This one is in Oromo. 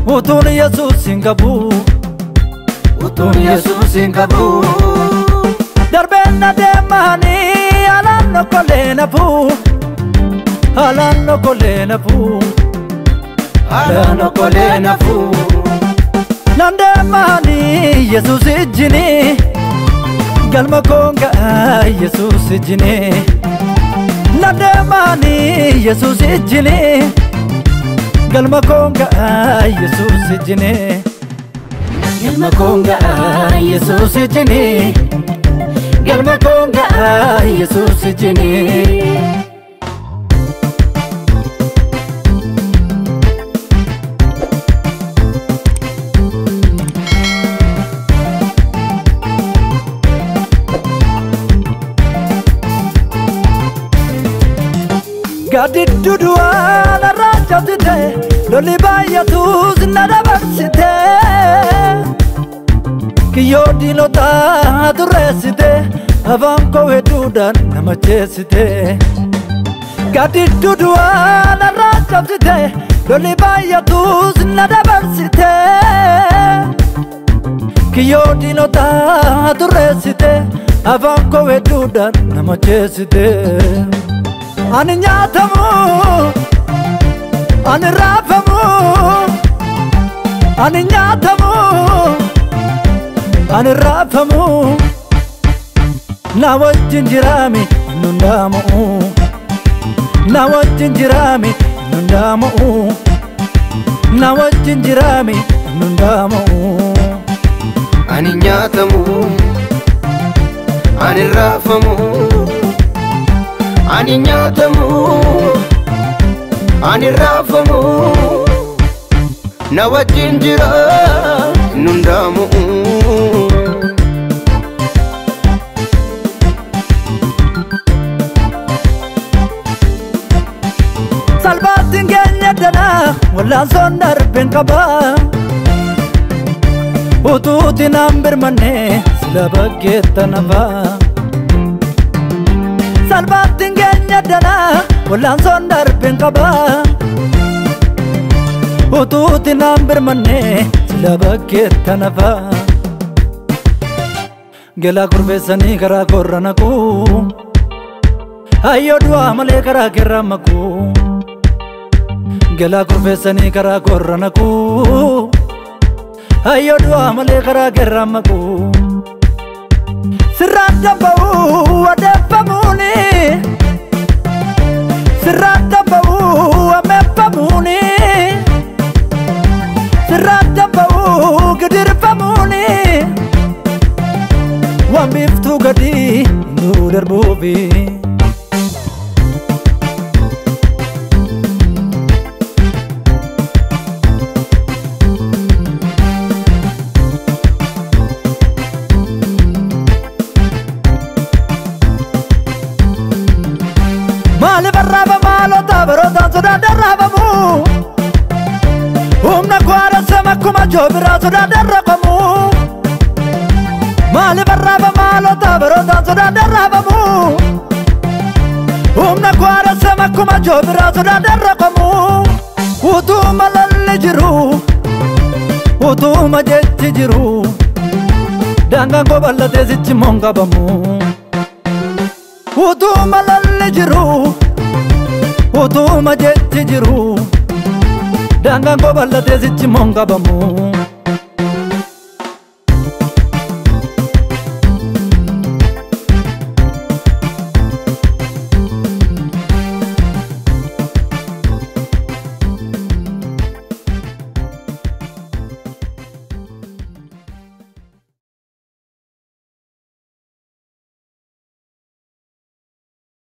Utun Yesus Singapore, Utun Yesus Singapore. Darbena demani alanno kolena pu, alanno kolena pu, alanno kolena pu. Nandemani Yesus ijini, galma konga Yesus ijini. Nandemani Yesus ijini. Galma konga Yesus ijini, galma konga Yesus ijini, galma konga Yesus ijini. Gadi dudua na rajatite, loli bayatu zinada barsite. Kiyo dilota duresite, avanko edudan namachesite. Gadi dudua na rajatite, loli bayatu zinada barsite. Kiyo dilota duresite, avanko edudan namachesite. Ani nyatamu, ani rafamu, ani nyatamu, ani rafamu. Na wajjin jirami nundamu, na wajjin jirami nundamu, na wajjin jirami nundamu. Ani nyatamu, ani rafamu. Ani nyatamu, ani rafamu, na wajjin jira nundamu. Salbatin genya dana, wala sondar ben kaba. Ututi nambir manne, sila bageta naba. Salbatin genya dana, wala sondar ben kaba. Ututi nambir manne, sila bageta naba. Gela kurbesani kara koranaku, ayo dua male kara keramaku. Gela kurbesani kara koranaku, ayo dua male kara keramaku. Sirata bau ada pamuni, sirata bau ame pamuni, sirata bau gedir pamuni. Wambiftu gadi nuder bobi. Male barraba malo tabaro danzo da darrabamu. Umna kwara sama kuma jobira so da darrabamu. Male barraba malo tabaro danzo da darrabamu. Umna kwara sama kuma jobira so da darrabamu. Utu malalle jiru, utu majetti jiru. Danga go ballate sichi monga bamu. Utu malalle jiru, utu majetti jiru. Danga go ballate sichi monga bamu.